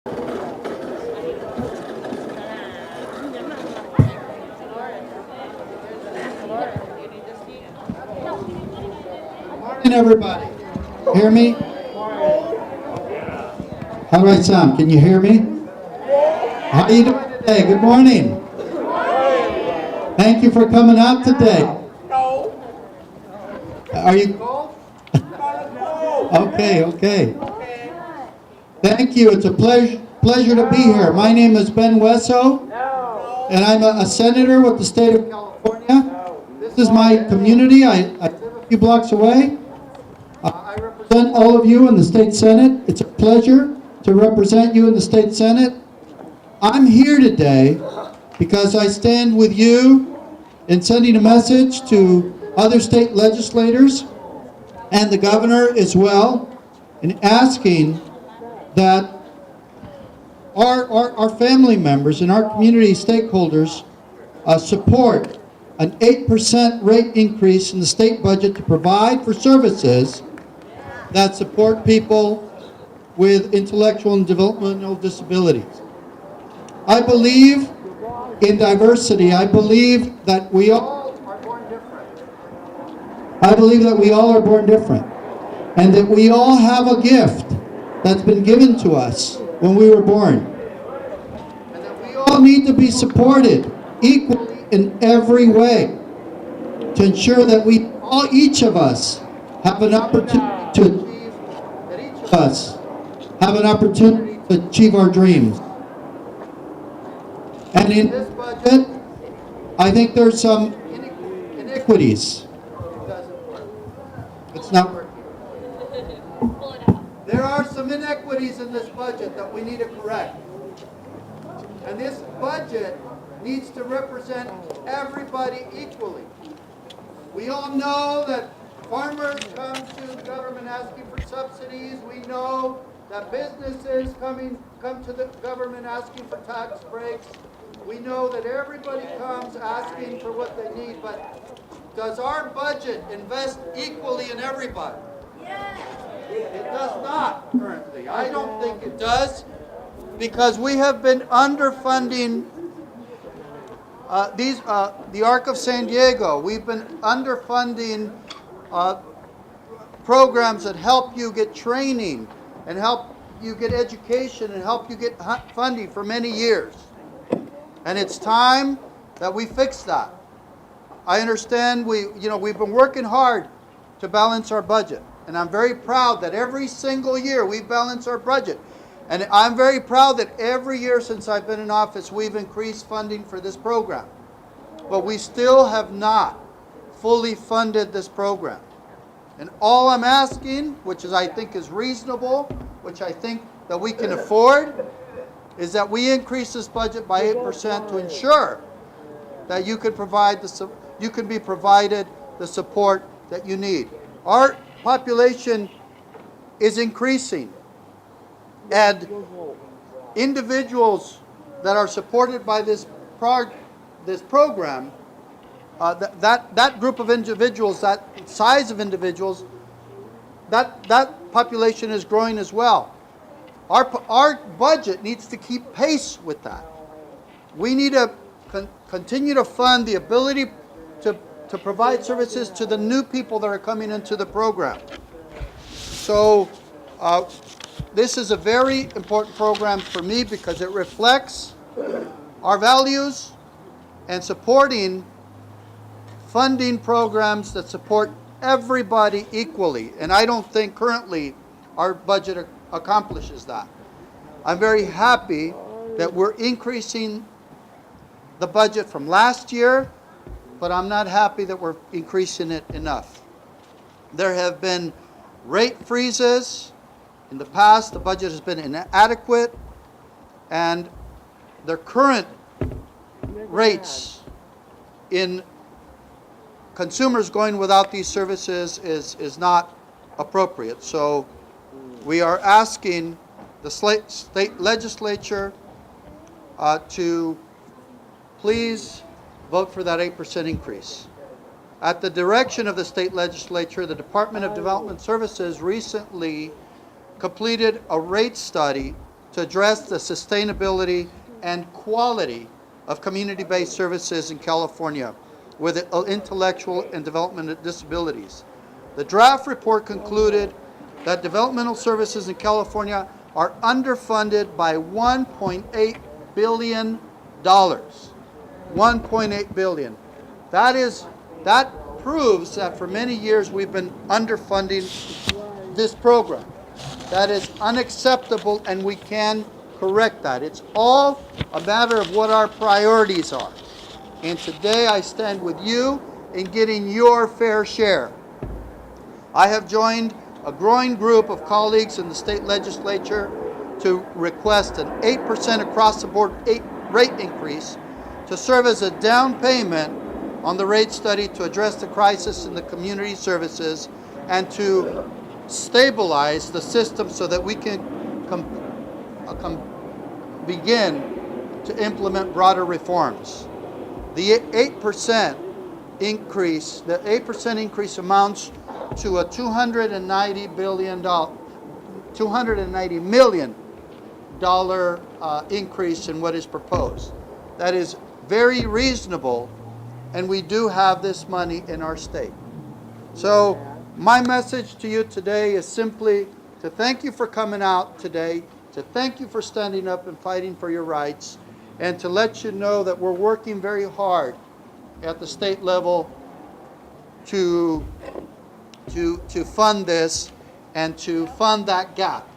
Morning, everybody. Hear me? How do I sound? Can you hear me? How are you doing today? Good morning. Thank you for coming out today. Are you cold? Okay. Thank you. It's a pleasure to be here. My name is Ben Hueso, and I'm a senator with the state of California. This is my community. I live a few blocks away. I represent all of you in the state senate. It's a pleasure to represent you in the state senate. I'm here today because I stand with you in sending a message to other state legislators and the governor as well, in asking that our family members and our community stakeholders support an 8% rate increase in the state budget to provide for services that support people with intellectual and developmental disabilities. I believe in diversity. I believe that we all are born different. I believe that we all are born different, and that we all have a gift that's been given to us when we were born, and that we all need to be supported equally in every way to ensure that each of us have an opportunity to achieve, that each of us have an opportunity to achieve our dreams. And in this budget, I think there's some inequities. It's not working. There are some inequities in this budget that we need to correct. And this budget needs to represent everybody equally. We all know that farmers come to the government asking for subsidies. We know that businesses come to the government asking for tax breaks. We know that everybody comes asking for what they need, but does our budget invest equally in everybody? It does not currently. I don't think it does, because we have been underfunding the Arc of San Diego. We've been underfunding programs that help you get training and help you get education and help you get funding for many years. And it's time that we fix that. I understand we've been working hard to balance our budget. And I'm very proud that every single year we balance our budget. And I'm very proud that every year since I've been in office, we've increased funding for this program. But we still have not fully funded this program. And all I'm asking, which I think is reasonable, which I think that we can afford, is that we increase this budget by 8% to ensure that you can be provided the support that you need. Our population is increasing, and individuals that are supported by this program, that group of individuals, that size of individuals, that population is growing as well. Our budget needs to keep pace with that. We need to continue to fund the ability to provide services to the new people that are coming into the program. So this is a very important program for me because it reflects our values and supporting funding programs that support everybody equally. And I don't think currently our budget accomplishes that. I'm very happy that we're increasing the budget from last year, but I'm not happy that we're increasing it enough. There have been rate freezes. In the past, the budget has been inadequate, and the current rates in consumers going without these services is not appropriate. So we are asking the state legislature to please vote for that 8% increase. At the direction of the state legislature, the Department of Development Services recently completed a rate study to address the sustainability and quality of community-based services in California with intellectual and developmental disabilities. The draft report concluded that developmental services in California are underfunded by $1.8 billion. $1.8 billion. That proves that for many years we've been underfunding this program. That is unacceptable, and we can correct that. It's all a matter of what our priorities are. And today I stand with you in getting your fair share. I have joined a growing group of colleagues in the state legislature to request an 8% across-the-board rate increase to serve as a down payment on the rate study to address the crisis in the community services and to stabilize the system so that we can begin to implement broader reforms. The 8% increase, amounts to a $290 million increase in what is proposed. That is very reasonable, and we do have this money in our state. So my message to you today is simply to thank you for coming out today, to thank you for standing up and fighting for your rights, and to let you know that we're working very hard at the state level to fund this and to fund that gap.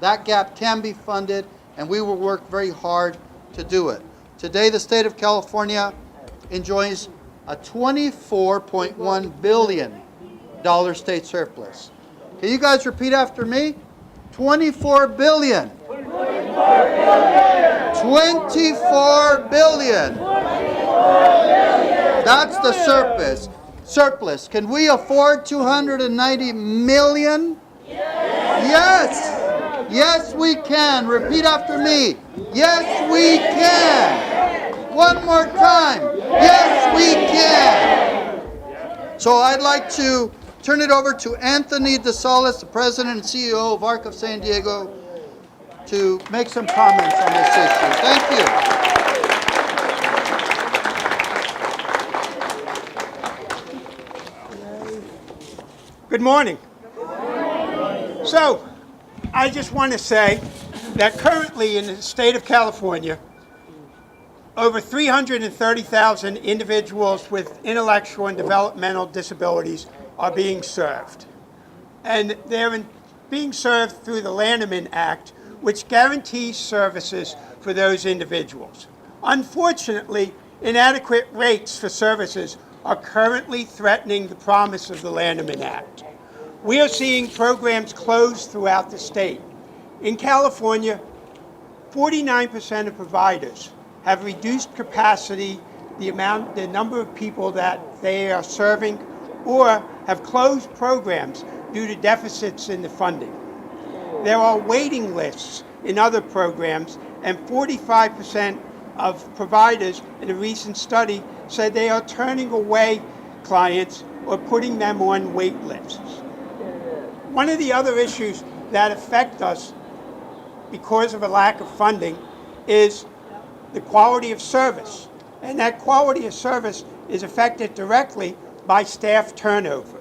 That gap can be funded, and we will work very hard to do it. Today, the state of California enjoys a $24.1 billion state surplus. Can you guys repeat after me? 24 billion. 24 billion. That's the surplus. Can we afford 290 million? Yes. Yes, we can. Repeat after me. Yes, we can. One more time. Yes, we can. So I'd like to turn it over to Anthony DeSalis, the President and CEO of ARC of San Diego, to make some comments on this issue. Thank you. Good morning. So, I just want to say that currently in the state of California, over 330,000 individuals with intellectual and developmental disabilities are being served. And they're being served through the Lanterman Act, which guarantees services for those individuals. Unfortunately, inadequate rates for services are currently threatening the promise of the Lanterman Act. We are seeing programs closed throughout the state. In California, 49% of providers have reduced capacity, the number of people that they are serving, or have closed programs due to deficits in the funding. There are waiting lists in other programs, and 45% of providers in a recent study said they are turning away clients or putting them on wait lists. One of the other issues that affect us because of a lack of funding is the quality of service. And that quality of service is affected directly by staff turnover.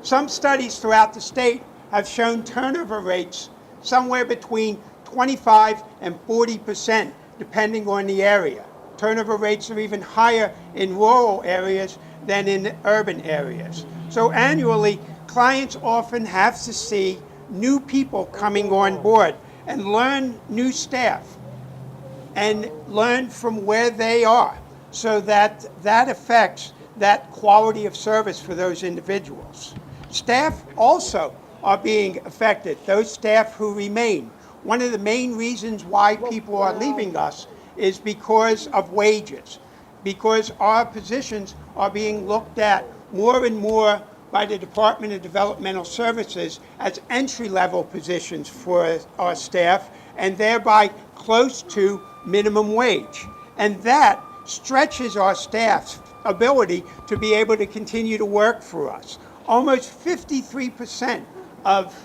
Some studies throughout the state have shown turnover rates somewhere between 25 and 40%, depending on the area. Turnover rates are even higher in rural areas than in urban areas. So annually, clients often have to see new people coming on board and learn new staff and learn from where they are, so that affects that quality of service for those individuals. Staff also are being affected, those staff who remain. One of the main reasons why people are leaving us is because of wages, because our positions are being looked at more and more by the Department of Developmental Services as entry-level positions for our staff, and thereby close to minimum wage. And that stretches our staff's ability to be able to continue to work for us. Almost 53% of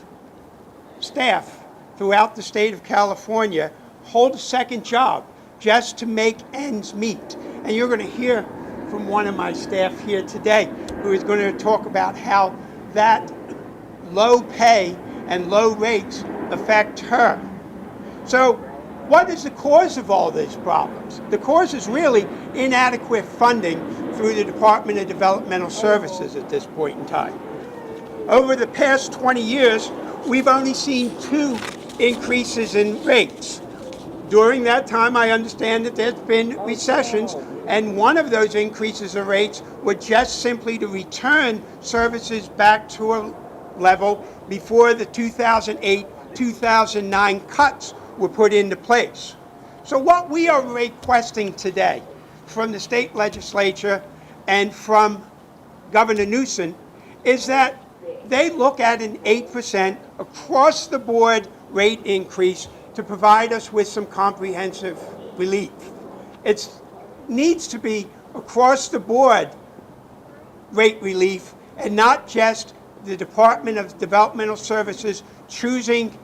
staff throughout the state of California hold a second job just to make ends meet. And you're going to hear from one of my staff here today who is going to talk about how that low pay and low rates affect her. So what is the cause of all these problems? The cause is really inadequate funding through the Department of Developmental Services at this point in time. Over the past 20 years, we've only seen 2 increases in rates. During that time, I understand that there's been recessions, and one of those increases in rates were just simply to return services back to a level before the 2008-2009 cuts were put into place. So what we are requesting today from the state legislature and from Governor Newsom is that they look at an 8% across-the-board rate increase to provide us with some comprehensive relief. It needs to be across-the-board rate relief and not just the Department of Developmental Services choosing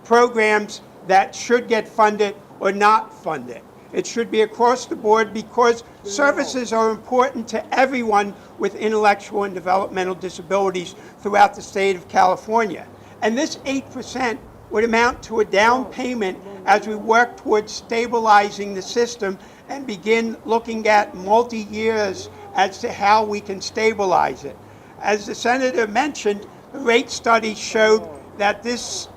programs that should get funded or not funded. It should be across the board because services are important to everyone with intellectual and developmental disabilities throughout the state of California. And this 8% would amount to a down payment as we work towards stabilizing the system and begin looking at multi-years as to how we can stabilize it. As the Senator mentioned, the rate study showed that this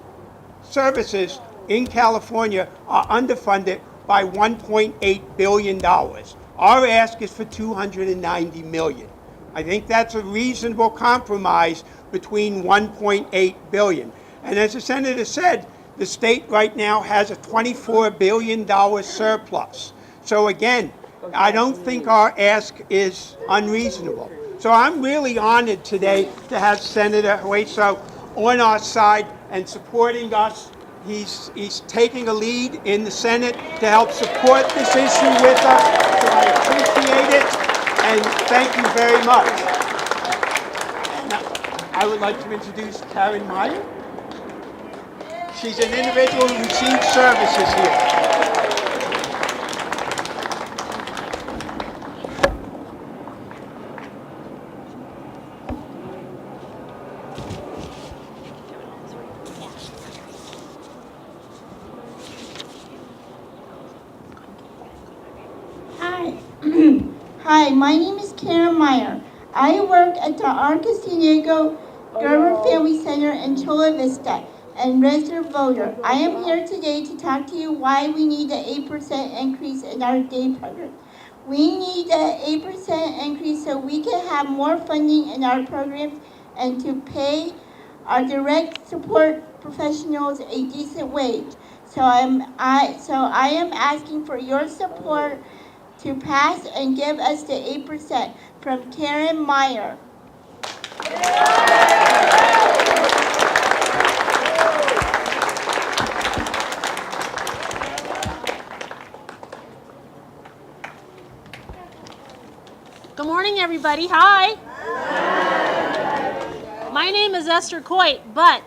services in California are underfunded by $1.8 billion. Our ask is for $290 million. I think that's a reasonable compromise between $1.8 billion. And as the Senator said, the state right now has a $24 billion surplus. So again, I don't think our ask is unreasonable. So I'm really honored today to have Senator Hueso on our side and supporting us. He's taking a lead in the Senate to help support this issue with us. So I appreciate it, and thank you very much. And I would like to introduce Karen Meyer. She's an individual who receives services here. Hi, my name is Karen Meyer. I work at the Arca San Diego Gerber Family Center in Chula Vista and registered voter. I am here today to talk to you why we need the 8% increase in our day program. We need the 8% increase so we can have more funding in our programs and to pay our direct support professionals a decent wage. So I am asking for your support to pass and give us the 8% from Karen Meyer. Good morning, everybody. Hi. My name is Esther Coit, but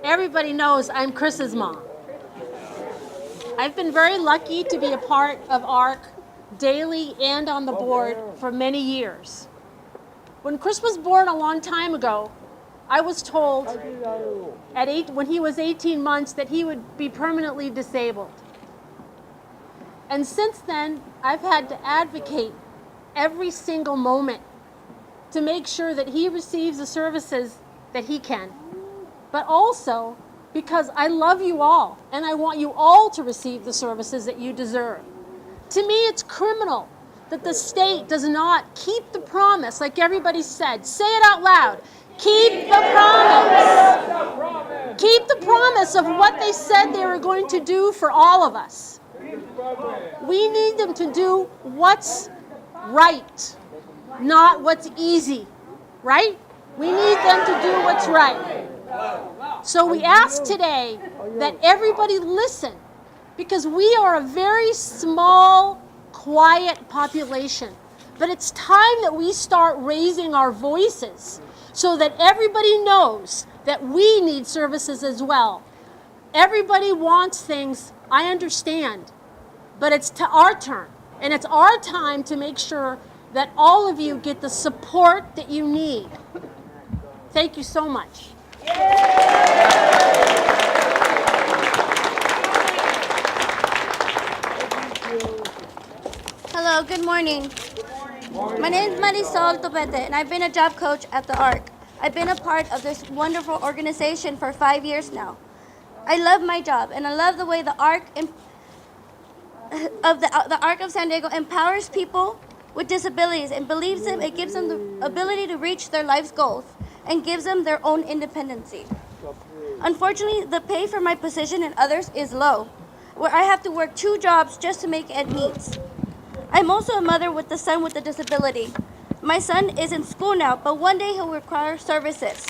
everybody knows I'm Chris's mom. I've been very lucky to be a part of ARC daily and on the board for many years. When Chris was born a long time ago, I was told when he was 18 months that he would be permanently disabled. And since then, I've had to advocate every single moment to make sure that he receives the services that he can. But also because I love you all and I want you all to receive the services that you deserve. To me, it's criminal that the state does not keep the promise, like everybody said. Say it out loud. Keep the promise. Keep the promise of what they said they were going to do for all of us. We need them to do what's right, not what's easy, right? We need them to do what's right. So we ask today that everybody listen, because we are a very small, quiet population. But it's time that we start raising our voices so that everybody knows that we need services as well. Everybody wants things, I understand, but it's to our turn. And it's our time to make sure that all of you get the support that you need. Thank you so much. Hello, good morning. My name is Marisol Topete, and I've been a job coach at the ARC. I've been a part of this wonderful organization for 5 years now. I love my job, and I love the way the ARC the ARC of San Diego empowers people with disabilities and believes them. It gives them the ability to reach their life's goals and gives them their own independency. Unfortunately, the pay for my position and others is low, where I have to work 2 jobs just to make ends meet. I'm also a mother with a son with a disability. My son is in school now, but one day he'll require services.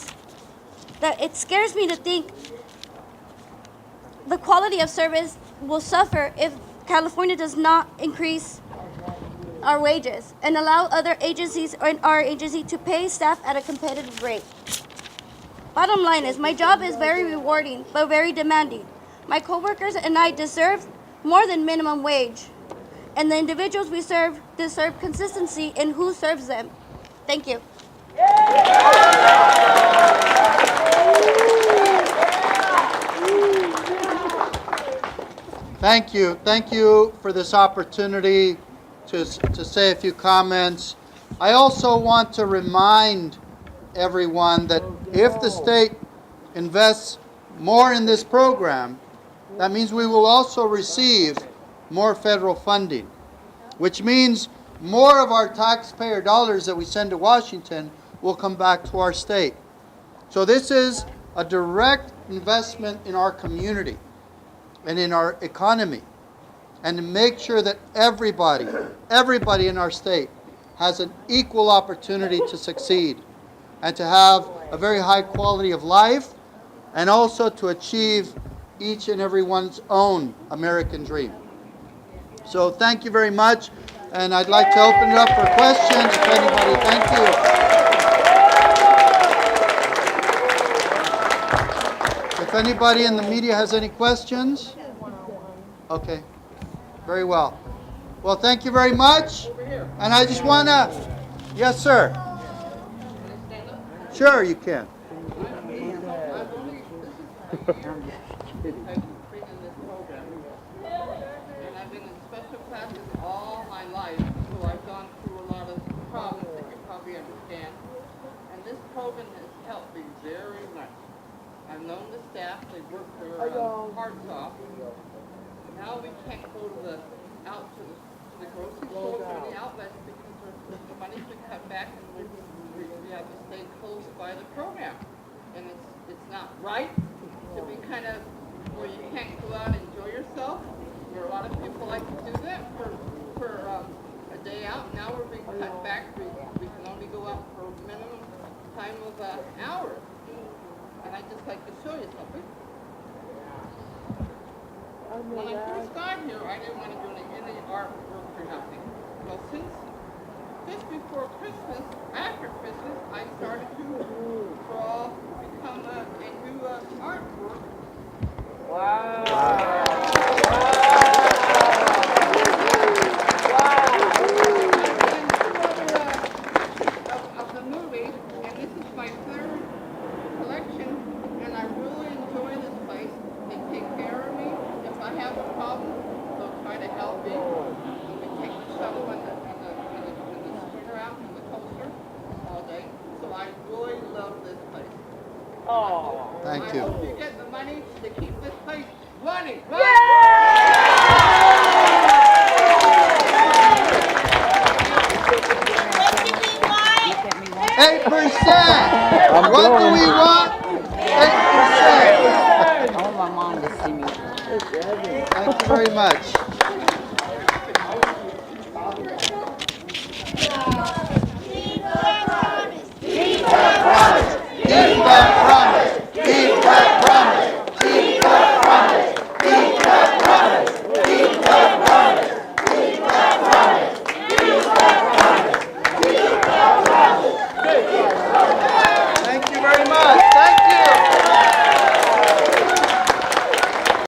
It scares me to think the quality of service will suffer if California does not increase our wages and allow other agencies or our agency to pay staff at a competitive rate. Bottom line is, my job is very rewarding, but very demanding. My coworkers and I deserve more than minimum wage, and the individuals we serve deserve consistency in who serves them. Thank you. Thank you. Thank you for this opportunity to say a few comments. I also want to remind everyone that if the state invests more in this program, that means we will also receive more federal funding, which means more of our taxpayer dollars that we send to Washington will come back to our state. So this is a direct investment in our community and in our economy, and to make sure that everybody in our state has an equal opportunity to succeed and to have a very high quality of life, and also to achieve each and everyone's own American dream. So thank you very much, and I'd like to open it up for questions if anybody. Thank you. If anybody in the media has any questions? Okay, very well. Well, thank you very much. And I just want to, yes, sir. Sure, you can. And I've been in special classes all my life, so I've gone through a lot of problems that you probably understand. And this program has helped me very much. I've known the staff; they work their hearts off. Now we can't go to out to the grocery stores or the outlets because the money's been cut back, and we have to stay close by the program. And it's not right to be kind of where you can't go out and enjoy yourself. Where a lot of people like to do that for a day out. Now we're being cut back. We can only go out for a minimum time of hours. And I'd just like to show you something. When I first got here, I didn't want to do any art work or nothing. Well, since just before Christmas, after Christmas, I started to draw, become and do artwork. Wow. Of the movies, and this is my 3rd collection, and I really enjoy this place. They take care of me. If I have a problem, they'll try to help me. And we take the shovel and the stringer out and the coaster all day. So I really love this place. Oh, thank you. I hope you get the money to keep this place running. Right? 8%. What do we want? 8%. I want my mom to see me. Thank you very much.